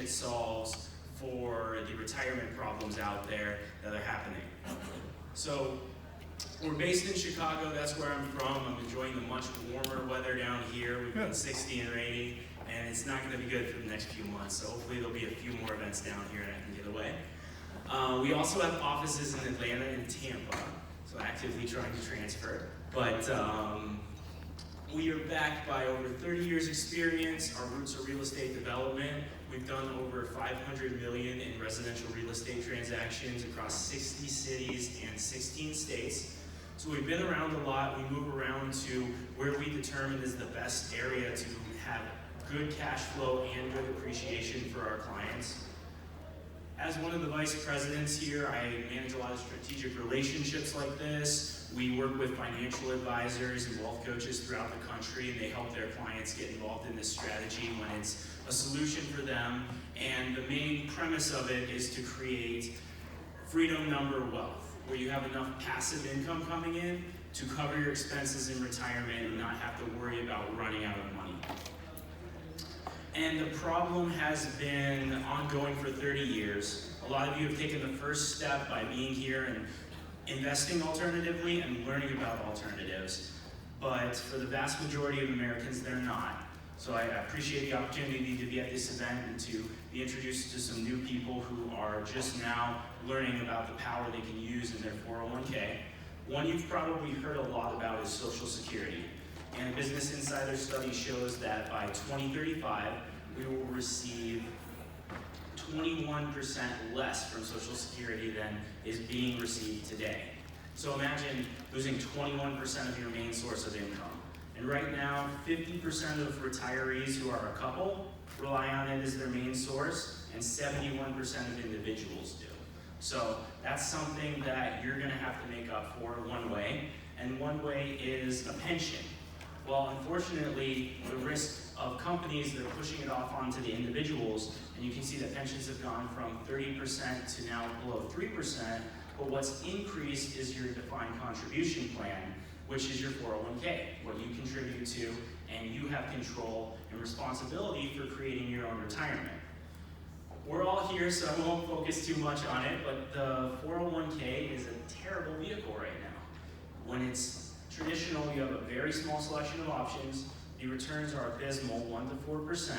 it solves for the retirement problems out there that are happening. So we're based in Chicago, that's where I'm from. I'm enjoying the much warmer weather down here. We've been 60 and rainy, and it's not gonna be good for the next few months, so hopefully there'll be a few more events down here and I can get away. We also have offices in Atlanta and Tampa, so actively trying to transfer. But we are backed by over 30 years experience. Our roots are real estate development. We've done over $500 million in residential real estate transactions across 60 cities and 16 states. So we've been around a lot. We move around to where we determine is the best area to have good cash flow and good appreciation for our clients. As one of the vice presidents here, I manage a lot of strategic relationships like this. We work with financial advisors and wealth coaches throughout the country, and they help their clients get involved in this strategy when it's a solution for them. And the main premise of it is to create freedom number wealth, where you have enough passive income coming in to cover your expenses in retirement and not have to worry about running out of money. And the problem has been ongoing for 30 years. A lot of you have taken the first step by being here and investing alternatively and learning about alternatives. But for the vast majority of Americans, they're not. So I appreciate the opportunity to be at this event and to be introduced to some new people who are just now learning about the power they can use in their 401k. One you've probably heard a lot about is Social Security. And a Business Insider study shows that by 2035, we will receive 21% less from Social Security than is being received today. So imagine losing 21% of your main source of income. And right now, 50% of retirees who are a couple rely on it as their main source, and 71% of individuals do. So that's something that you're gonna have to make up for one way, and one way is a pension. Well, unfortunately, the risk of companies that are pushing it off onto the individuals, and you can see that pensions have gone from 30% to now below 3%, but what's increased is your defined contribution plan, which is your 401k, what you contribute to, and you have control and responsibility for creating your own retirement. We're all here, so I won't focus too much on it, but the 401k is a terrible vehicle right now. When it's traditional, you have a very small selection of options. The returns are abysmal, 1 to 4%.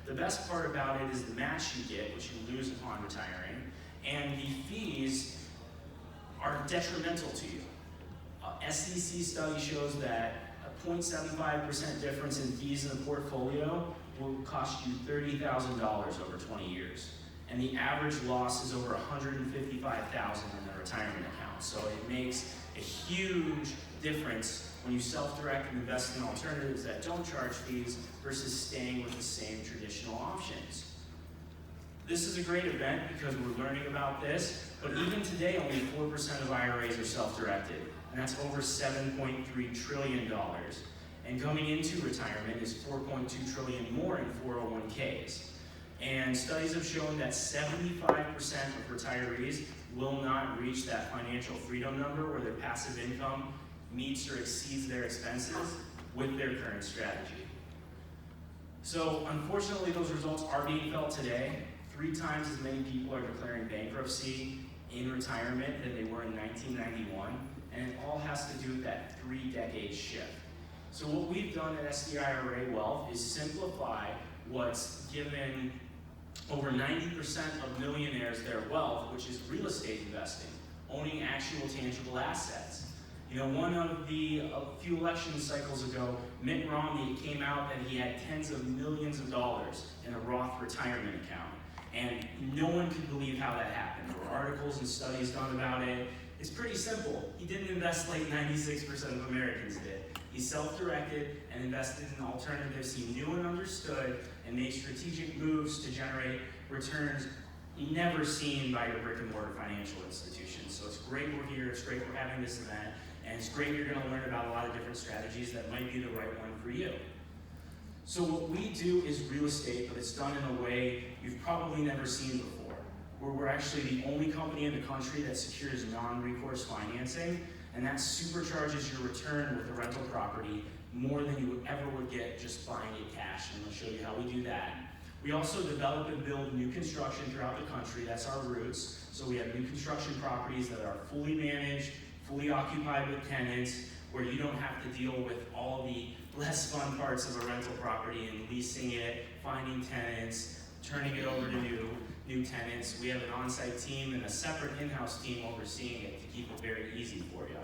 The best part about it is the match you get, which you lose upon retiring, and the fees are detrimental to you. SEC study shows that a 0.75% difference in fees in the portfolio will cost you $30,000 over 20 years. And the average loss is over $155,000 in the retirement account. So it makes a huge difference when you self-direct and invest in alternatives that don't charge fees versus staying with the same traditional options. This is a great event because we're learning about this, but even today only 4% of IRAs are self-directed, and that's over $7.3 trillion. And coming into retirement is $4.2 trillion more in 401ks. And studies have shown that 75% of retirees will not reach that financial freedom number where their passive income meets or exceeds their expenses with their current strategy. So unfortunately, those results are being felt today. 3 times as many people are declaring bankruptcy in retirement than they were in 1991, and it all has to do with that 3-decade shift. So what we've done at SDIRA Wealth is simplify what's given over 90% of millionaires their wealth, which is real estate investing, owning actual tangible assets. You know, one of the few election cycles ago, Mitt Romney came out that he had tens of millions of dollars in a Roth retirement account. And no one could believe how that happened. There were articles and studies done about it. It's pretty simple. He didn't invest like 96% of Americans did. He self-directed and invested in alternatives he knew and understood and made strategic moves to generate returns never seen by your brick and mortar financial institutions. So it's great we're here, it's great we're having this event, and it's great you're gonna learn about a lot of different strategies that might be the right one for you. So what we do is real estate, but it's done in a way you've probably never seen before, where we're actually the only company in the country that secures non-recourse financing, and that supercharges your return with a rental property more than you ever would get just buying it cash, and I'll show you how we do that. We also develop and build new construction throughout the country. That's our roots. So we have new construction properties that are fully managed, fully occupied with tenants, where you don't have to deal with all the less fun parts of a rental property and leasing it, finding tenants, turning it over to new tenants. We have an on-site team and a separate in-house team overseeing it to keep it very easy for you.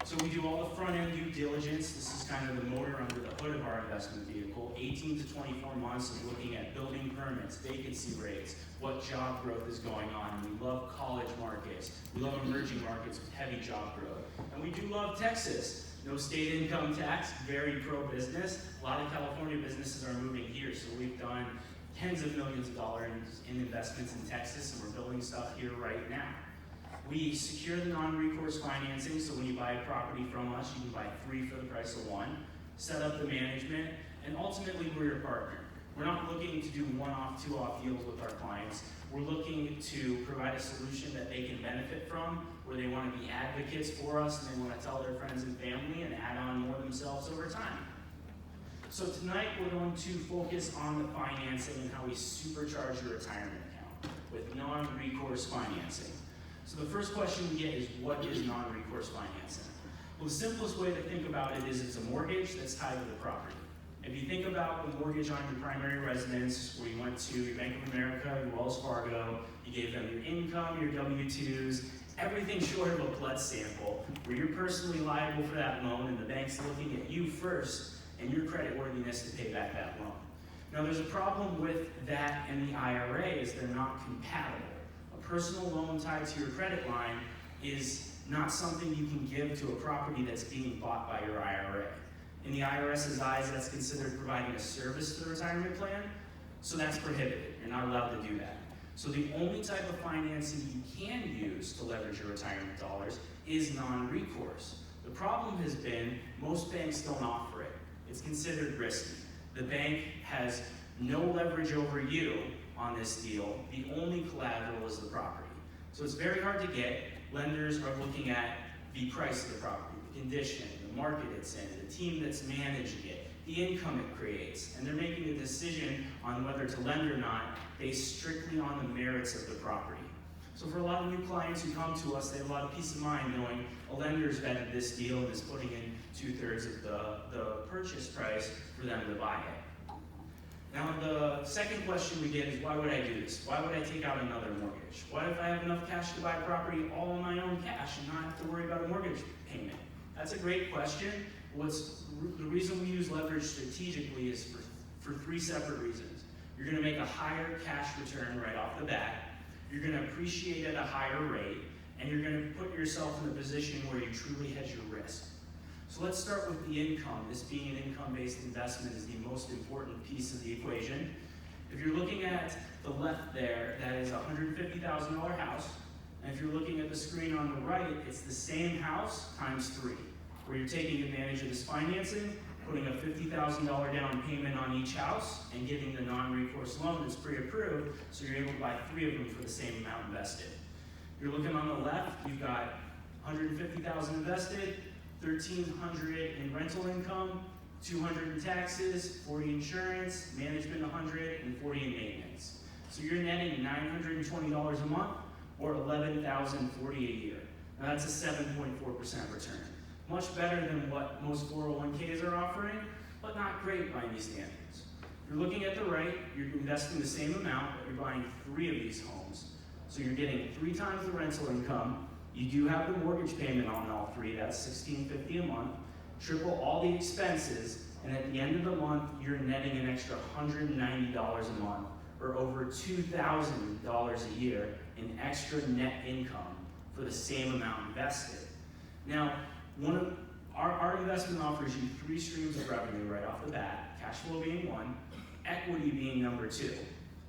So we do all the front-end due diligence. This is kind of the motor under the hood of our investment vehicle. 18 to 24 months of looking at building permits, vacancy rates, what job growth is going on. And we love college markets. We love emerging markets with heavy job growth. And we do love Texas. No state income tax, very pro-business. A lot of California businesses are moving here, so we've done tens of millions of dollars in investments in Texas, and we're building stuff here right now. We secure the non-recourse financing, so when you buy a property from us, you can buy 3 for the price of 1. Set up the management, and ultimately we're your partner. We're not looking to do one-off, two-off deals with our clients. We're looking to provide a solution that they can benefit from, where they want to be advocates for us, and they want to tell their friends and family and add on more themselves over time. So tonight we're going to focus on the financing and how we supercharge your retirement account with non-recourse financing. So the first question we get is, what is non-recourse financing? Well, the simplest way to think about it is it's a mortgage that's tied to the property. If you think about the mortgage on your primary residence, where you went to your Bank of America, your Wells Fargo, you gave them your income, your W-2s, everything short of a blood sample, where you're personally liable for that loan and the bank's looking at you first and your creditworthiness to pay back that loan. Now there's a problem with that and the IRA is they're not compatible. A personal loan tied to your credit line is not something you can give to a property that's being bought by your IRA. In the IRS's eyes, that's considered providing a service to the retirement plan, so that's prohibited. You're not allowed to do that. So the only type of financing you can use to leverage your retirement dollars is non-recourse. The problem has been most banks don't offer it. It's considered risky. The bank has no leverage over you on this deal. The only collateral is the property. So it's very hard to get. Lenders are looking at the price of the property, the condition, the market it's in, the team that's managing it, the income it creates, and they're making a decision on whether to lend or not based strictly on the merits of the property. So for a lot of new clients who come to us, they have a lot of peace of mind knowing a lender's vetted this deal and is putting in 2/3 of the purchase price for them to buy it. Now the second question we get is, why would I do this? Why would I take out another mortgage? What if I have enough cash to buy a property all in my own cash and not have to worry about a mortgage payment? That's a great question. The reason we use leverage strategically is for 3 separate reasons. You're going to make a higher cash return right off the bat. You're going to appreciate at a higher rate, and you're going to put yourself in a position where you truly hedge your risk. So let's start with the income. This being an income-based investment is the most important piece of the equation. If you're looking at the left there, that is a $150,000 house. And if you're looking at the screen on the right, it's the same house times 3, where you're taking advantage of this financing, putting a $50,000 down payment on each house, and getting the non-recourse loan that's pre-approved, so you're able to buy 3 of them for the same amount invested. You're looking on the left, you've got $150,000 invested, $1,300 in rental income, $200 in taxes, $40 insurance, management $100, and $40 in maintenance. So you're netting $920 a month, or $11,040 a year. Now that's a 7.4% return. Much better than what most 401ks are offering, but not great by any standards. You're looking at the right, you're investing the same amount, but you're buying 3 of these homes. So you're getting 3 times the rental income. You do have the mortgage payment on all 3, that's $1,650 a month. Triple all the expenses, and at the end of the month, you're netting an extra $190 a month, or over $2,000 a year in extra net income for the same amount invested. Now, our investment offers you 3 streams of revenue right off the bat, cash flow being 1, equity being number 2.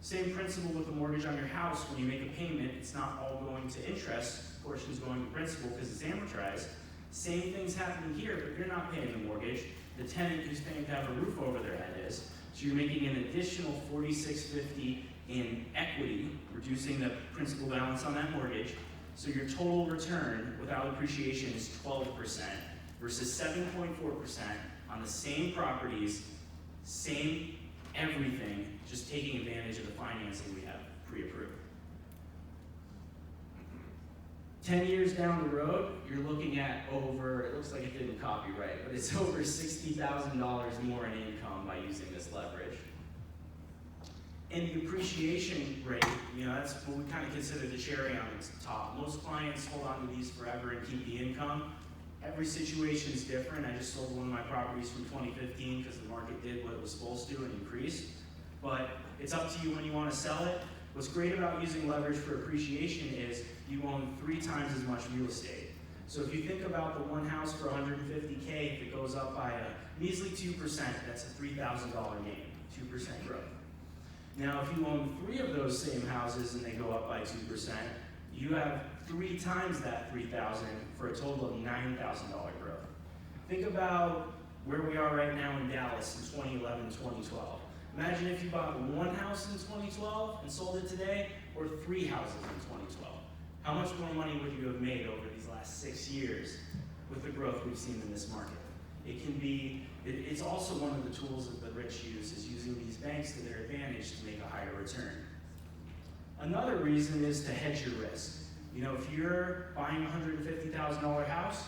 Same principle with the mortgage on your house. When you make a payment, it's not all going to interest, portion's going to principal because it's amortized. Same thing's happening here, but you're not paying the mortgage. The tenant who's paying to have a roof over their head is. So you're making an additional $4,650 in equity, reducing the principal balance on that mortgage. So your total return without appreciation is 12% versus 7.4% on the same properties, same everything, just taking advantage of the financing we have pre-approved. 10 years down the road, you're looking at over, it looks like it didn't copy right, but it's over $60,000 more in income by using this leverage. And the appreciation rate, that's what we kind of consider the cherry on the top. Most clients hold on to these forever and keep the income. Every situation is different. I just sold one of my properties from 2015 because the market did what it was supposed to and increased. But it's up to you when you want to sell it. What's great about using leverage for appreciation is you own 3 times as much real estate. So if you think about the one house for $150K, if it goes up by a measly 2%, that's a $3,000 gain, 2% growth. Now, if you own 3 of those same houses and they go up by 2%, you have 3 times that $3,000 for a total of $9,000 growth. Think about where we are right now in Dallas in 2011, 2012. Imagine if you bought 1 house in 2012 and sold it today, or 3 houses in 2012. How much more money would you have made over these last 6 years with the growth we've seen in this market? It's also one of the tools that the rich use, is using these banks to their advantage to make a higher return. Another reason is to hedge your risk. If you're buying a $150,000 house,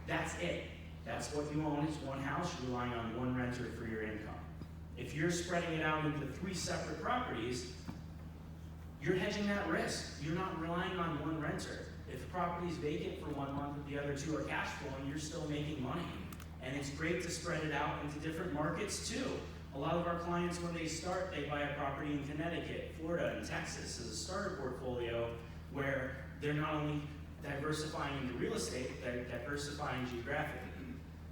that's it. That's what you own, is 1 house. You're relying on 1 renter for your income. If you're spreading it out into 3 separate properties, you're hedging that risk. You're not relying on 1 renter. If the property's vacant for 1 month but the other 2 are cash flowing, you're still making money. And it's great to spread it out into different markets too. A lot of our clients, when they start, they buy a property in Connecticut, Florida, and Texas as a starter portfolio, where they're not only diversifying into real estate, they're diversifying geographically.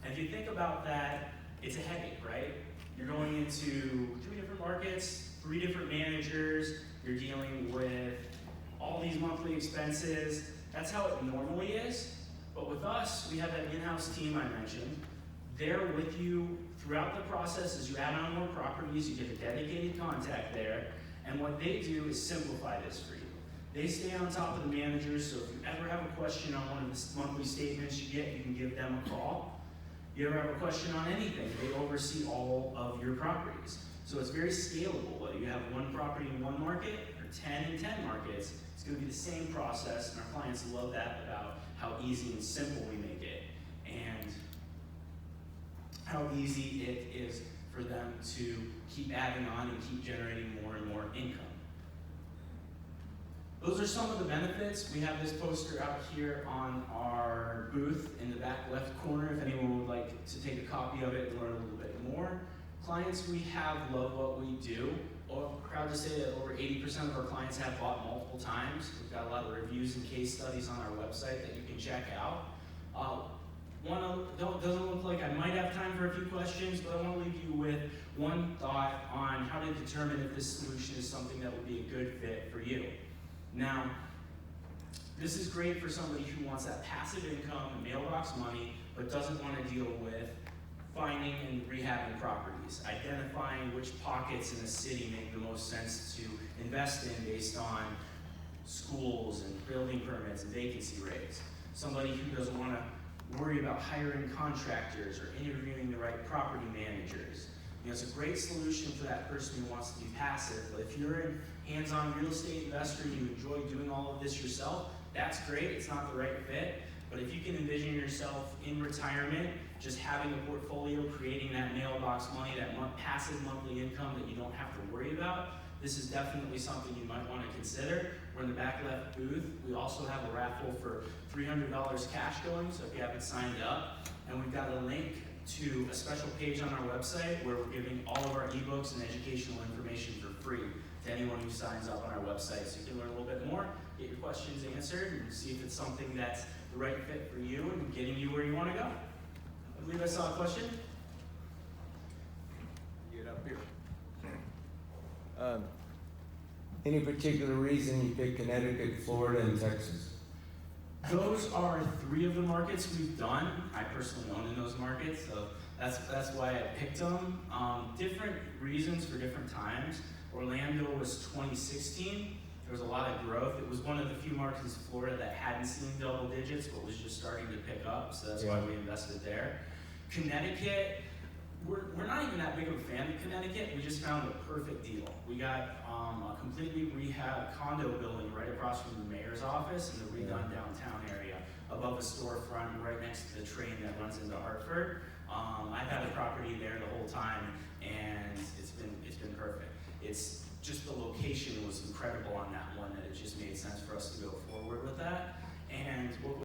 And if you think about that, it's a headache, right? You're going into 3 different markets, 3 different managers, you're dealing with all these monthly expenses. That's how it normally is. But with us, we have that in-house team I mentioned. They're with you throughout the process. As you add on more properties, you get a dedicated contact there. And what they do is simplify this for you. They stay on top of the managers, so if you ever have a question on one of the monthly statements you get, you can give them a call. You ever have a question on anything, they oversee all of your properties. So it's very scalable. Whether you have 1 property in 1 market or 10 in 10 markets, it's going to be the same process, and our clients love that about how easy and simple we make it, and how easy it is for them to keep adding on and keep generating more and more income. Those are some of the benefits. We have this poster out here on our booth in the back left corner if anyone would like to take a copy of it and learn a little bit more. Clients we have love what we do. Proud to say that over 80% of our clients have bought multiple times. We've got a lot of reviews and case studies on our website that you can check out. Doesn't look like I might have time for a few questions, but I want to leave you with one thought on how to determine if this solution is something that would be a good fit for you. Now, this is great for somebody who wants that passive income and mailbox money, but doesn't want to deal with finding and rehabbing properties, identifying which pockets in the city make the most sense to invest in based on schools and building permits and vacancy rates. Somebody who doesn't want to worry about hiring contractors or interviewing the right property managers. It's a great solution for that person who wants to be passive, but if you're a hands-on real estate investor and you enjoy doing all of this yourself, that's great. It's not the right fit, but if you can envision yourself in retirement, just having a portfolio, creating that mailbox money, that passive monthly income that you don't have to worry about, this is definitely something you might want to consider. We're in the back left booth. We also have a raffle for $300 cash going, so if you haven't signed up, and we've got a link to a special page on our website where we're giving all of our ebooks and educational information for free to anyone who signs up on our website, so you can learn a little bit more, get your questions answered, and see if it's something that's the right fit for you and getting you where you want to go. I believe I saw a question. Get up here. Any particular reason you picked Connecticut, Florida, and Texas? Those are 3 of the markets we've done. I personally own in those markets, so that's why I picked them. Different reasons for different times. Orlando was 2016. There was a lot of growth. It was one of the few markets in Florida that hadn't seen double digits, but was just starting to pick up, so that's why we invested there. Connecticut, we're not even that big of a fan of Connecticut. We just found a perfect deal. We got a completely rehab condo building right across from the mayor's office in the redone downtown area, above a storefront, right next to the train that runs into Hartford. I've had the property there the whole time, and it's been perfect. It's just the location was incredible on that one, that it just made sense for us to go forward with that. And what